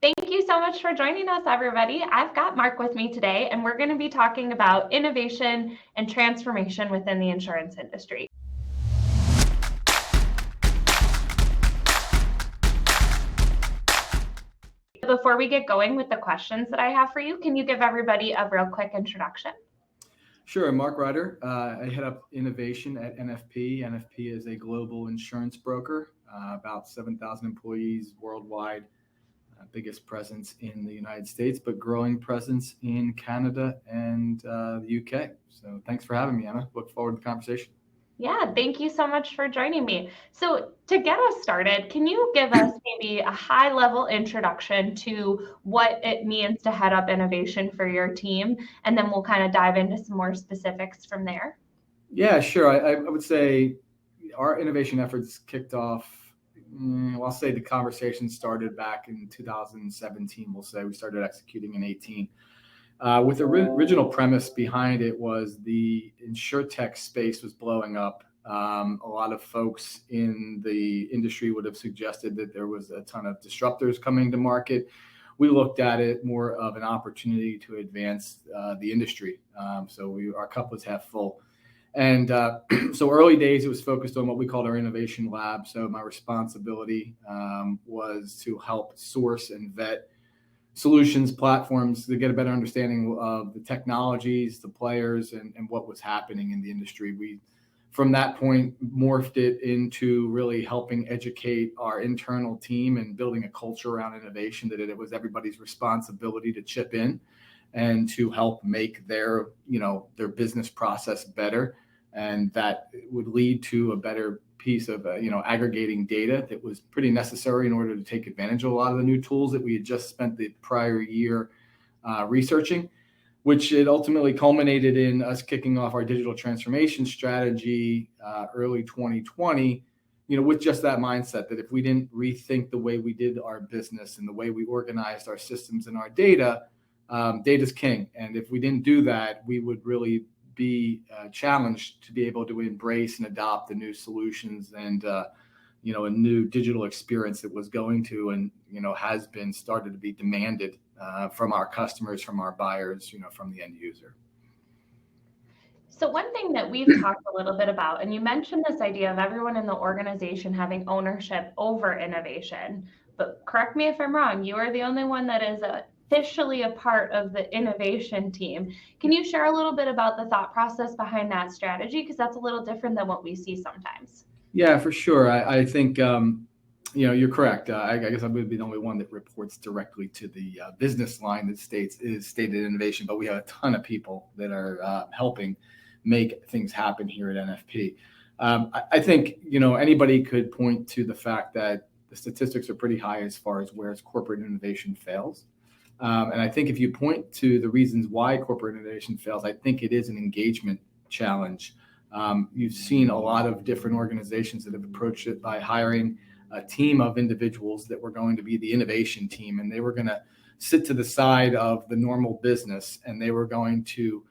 Thank you so much for joining us, everybody. I've got Mark with me today, and we're going to be talking about innovation and transformation within the insurance industry. Before we get going with the questions that I have for you, can you give everybody a real quick introduction? Sure. Mark Ryder. I head up innovation at NFP. NFP is a global insurance broker, about 7,000 employees worldwide, biggest presence in the United States, but growing presence in Canada and the UK. So thanks for having me, Emma. Look forward to the conversation. Yeah, thank you so much for joining me. So to get us started, can you give us maybe a high-level introduction to what it means to head up innovation for your team? And then we'll kind of dive into some more specifics from there. Yeah, sure. I would say our innovation efforts kicked off, I'll say the conversation started back in 2017. We'll say we started executing in 18. With the original premise behind it was the insurtech space was blowing up. A lot of folks in the industry would have suggested that there was a ton of disruptors coming to market. We looked at it more of an opportunity to advance the industry. So our cup was half full. And so early days, it was focused on what we called our innovation lab. So my responsibility was to help source and vet solutions, platforms to get a better understanding of the technologies, the players, and what was happening in the industry. We, from that point, morphed it into really helping educate our internal team and building a culture around innovation, that it was everybody's responsibility to chip in and to help make their business process better. And that would lead to a better piece of aggregating data that was pretty necessary in order to take advantage of a lot of the new tools that we had just spent the prior year researching, which it ultimately culminated in us kicking off our digital transformation strategy early 2020, with just that mindset that if we didn't rethink the way we did our business and the way we organized our systems and our data, data's king. And if we didn't do that, we would really be challenged to be able to embrace and adopt the new solutions and a new digital experience that was going to and has been started to be demanded from our customers, from our buyers, from the end user. So one thing that we've talked a little bit about, and you mentioned this idea of everyone in the organization having ownership over innovation, but correct me if I'm wrong, you are the only one that is officially a part of the innovation team. Can you share a little bit about the thought process behind that strategy? Because that's a little different than what we see sometimes. Yeah, for sure. I think, you're correct. I guess I would be the only one that reports directly to the business line that is stated innovation, but we have a ton of people that are helping make things happen here at NFP. I think, anybody could point to the fact that the statistics are pretty high as far as where corporate innovation fails. And I think if you point to the reasons why corporate innovation fails, I think it is an engagement challenge. You've seen a lot of different organizations that have approached it by hiring a team of individuals that were going to be the innovation team, and they were going to sit to the side of the normal business, and they were going to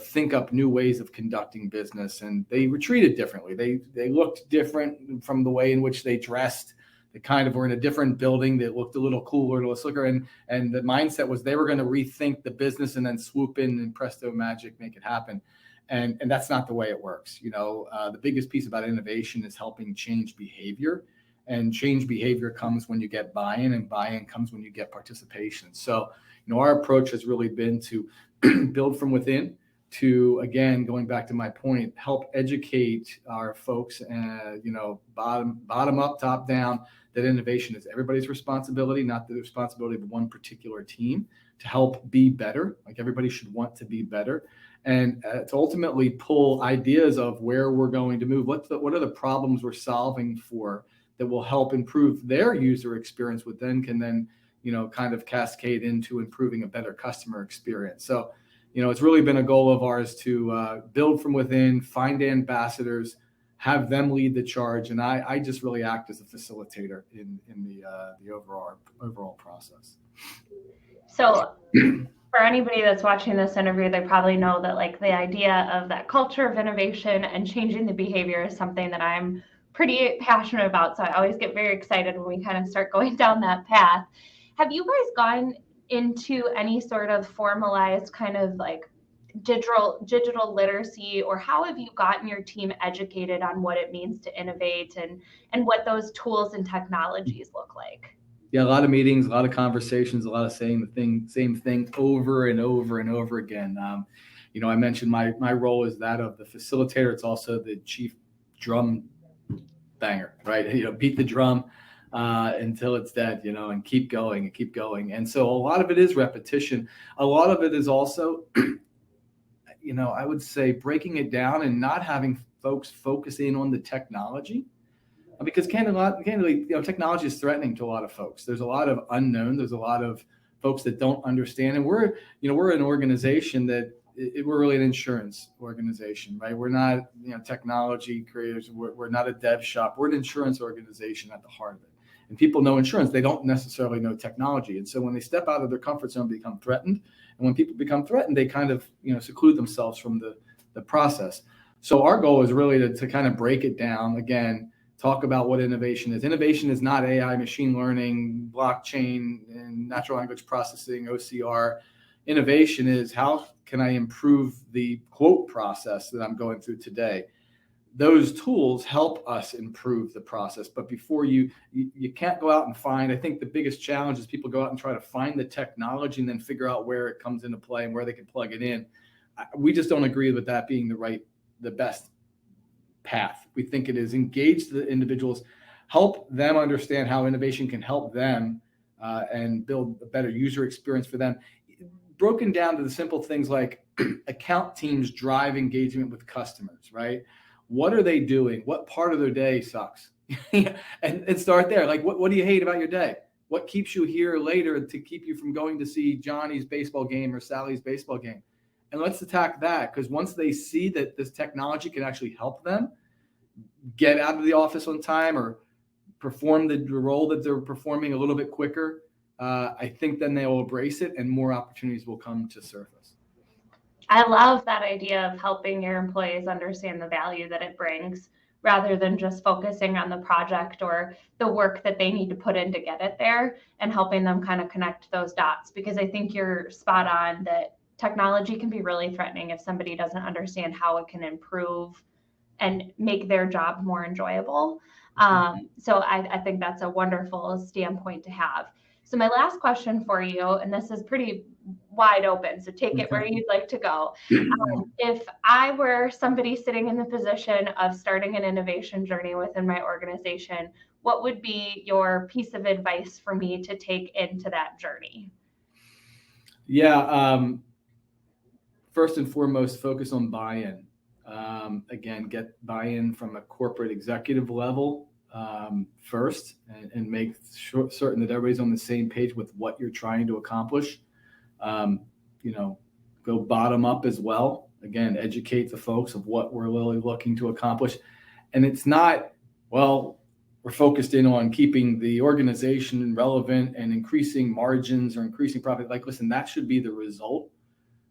think up new ways of conducting business, and they were treated differently. They looked different from the way in which they dressed. They kind of were in a different building that looked a little cooler, a little slicker, and the mindset was they were going to rethink the business and then swoop in and presto magic, make it happen. And that's not the way it works. The biggest piece about innovation is helping change behavior, and change behavior comes when you get buy-in, and buy-in comes when you get participation. So, our approach has really been to build from within, to, again, going back to my point, help educate our folks, bottom up, top down, that innovation is everybody's responsibility, not the responsibility of one particular team, to help be better. Like, everybody should want to be better, and to ultimately pull ideas of where we're going to move. What are the problems we're solving for that will help improve their user experience, which then can kind of cascade into improving a better customer experience. So, it's really been a goal of ours to build from within, find ambassadors, have them lead the charge, and I just really act as a facilitator in the overall process. So for anybody that's watching this interview, they probably know that the idea of that culture of innovation and changing the behavior is something that I'm pretty passionate about. So I always get very excited when we kind of start going down that path. Have you guys gone into any sort of formalized kind of like digital literacy, or how have you gotten your team educated on what it means to innovate and what those tools and technologies look like? Yeah, a lot of meetings, a lot of conversations, a lot of saying same thing over and over and over again. I mentioned my role is that of the facilitator. It's also the chief drum banger, right? Beat the drum until it's dead, and keep going and keep going. And so a lot of it is repetition. A lot of it is also, I would say breaking it down and not having folks focus in on the technology. Because candidly, technology is threatening to a lot of folks. There's a lot of unknown. There's a lot of folks that don't understand. And we're an organization that we're really an insurance organization, right? We're not, technology creators. We're not a dev shop. We're an insurance organization at the heart of it. And people know insurance. They don't necessarily know technology. And so when they step out of their comfort zone, they become threatened. And when people become threatened, they kind of, seclude themselves from the process. So our goal is really to kind of break it down again. Talk about what innovation is. Innovation is not AI, machine learning, blockchain, and natural language processing, OCR. Innovation is how can I improve the quote process that I'm going through today? Those tools help us improve the process. But before you can't go out and find, I think the biggest challenge is people go out and try to find the technology and then figure out where it comes into play and where they can plug it in. We just don't agree with that being the best path. We think it is engage the individuals, help them understand how innovation can help them and build a better user experience for them. Broken down to the simple things like account teams drive engagement with customers, right? What are they doing? What part of their day sucks? and start there. Like, what do you hate about your day? What keeps you here later to keep you from going to see Johnny's baseball game or Sally's baseball game? And let's attack that, because once they see that this technology can actually help them get out of the office on time or perform the role that they're performing a little bit quicker, I think then they will embrace it and more opportunities will come to surface. I love that idea of helping your employees understand the value that it brings rather than just focusing on the project or the work that they need to put in to get it there, and helping them kind of connect those dots. Because I think you're spot on that technology can be really threatening if somebody doesn't understand how it can improve and make their job more enjoyable. So I think that's a wonderful standpoint to have. So my last question for you, and this is pretty wide open, so take it where you'd like to go. If I were somebody sitting in the position of starting an innovation journey within my organization, what would be your piece of advice for me to take into that journey? Yeah. First and foremost, focus on buy-in. Again, get buy-in from a corporate executive level first, and make certain that everybody's on the same page with what you're trying to accomplish. Go bottom up as well. Again, educate the folks of what we're really looking to accomplish. And it's not, well, we're focused in on keeping the organization relevant and increasing margins or increasing profit. Like, listen, that should be the result.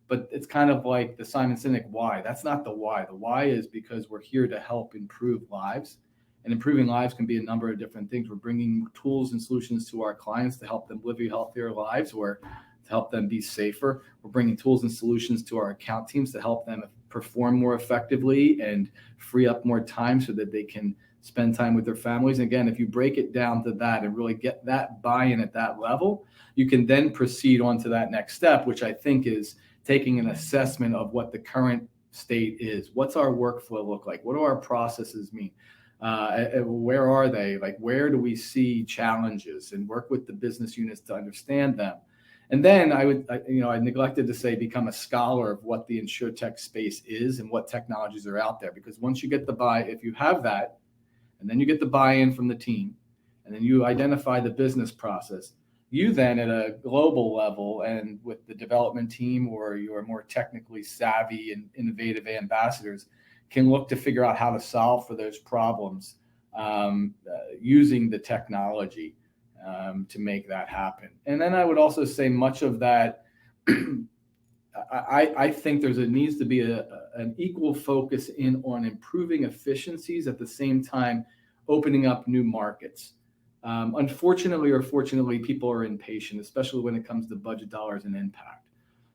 But it's kind of like the Simon Sinek why. That's not the why. The why is because we're here to help improve lives. And improving lives can be a number of different things. We're bringing tools and solutions to our clients to help them live healthier lives or to help them be safer. We're bringing tools and solutions to our account teams to help them perform more effectively and free up more time so that they can spend time with their families. And again, if you break it down to that and really get that buy-in at that level, you can then proceed on to that next step, which I think is taking an assessment of what the current state is. What's our workflow look like? What do our processes mean? Where are they? Like, where do we see challenges, and work with the business units to understand them? And then I neglected to say, become a scholar of what the insurtech space is and what technologies are out there. Because once you get if you have that, and then you get the buy-in from the team, and then you identify the business process, you then at a global level and with the development team or your more technically savvy and innovative ambassadors can look to figure out how to solve for those problems using the technology to make that happen. And then I would also say much of that, I think needs to be an equal focus on improving efficiencies at the same time opening up new markets. Unfortunately or fortunately, people are impatient, especially when it comes to budget dollars and impact.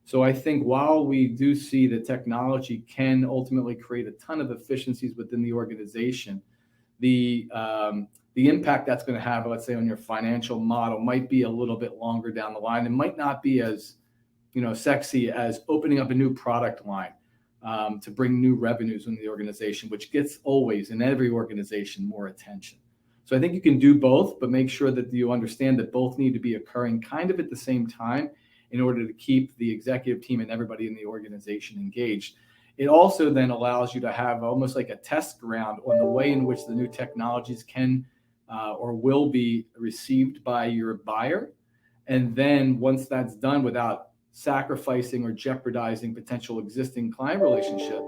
So I think while we do see that technology can ultimately create a ton of efficiencies within the organization, the impact that's going to have, let's say, on your financial model might be a little bit longer down the line. It might not be as sexy as opening up a new product line to bring new revenues in the organization, which gets always in every organization more attention. So I think you can do both, but make sure that you understand that both need to be occurring kind of at the same time in order to keep the executive team and everybody in the organization engaged. It also then allows you to have almost like a test ground on the way in which the new technologies can or will be received by your buyer. And then once that's done without sacrificing or jeopardizing potential existing client relationship,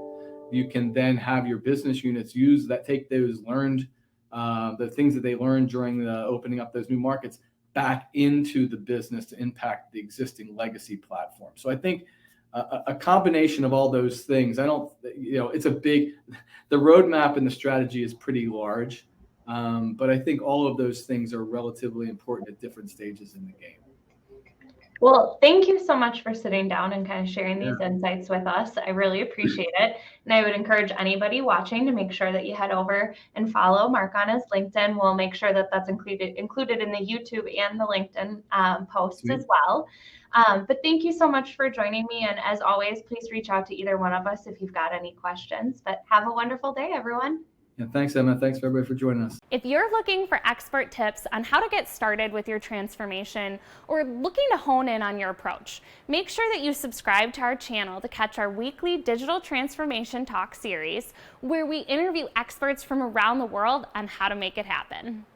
you can then have your business units use that, take those learned, the things that they learned during the opening up those new markets back into the business to impact the existing legacy platform. So I think a combination of all those things, it's the roadmap and the strategy is pretty large, but I think all of those things are relatively important at different stages in the game. Well, thank you so much for sitting down and kind of sharing these insights with us. I really appreciate it. And I would encourage anybody watching to make sure that you head over and follow Mark on his LinkedIn. We'll make sure that that's included in the YouTube and the LinkedIn posts as well. But thank you so much for joining me. And as always, please reach out to either one of us if you've got any questions. But have a wonderful day, everyone. Yeah, thanks, Emma. Thanks for everybody for joining us. If you're looking for expert tips on how to get started with your transformation or looking to hone in on your approach, make sure that you subscribe to our channel to catch our weekly Digital Transformation Talk series, where we interview experts from around the world on how to make it happen.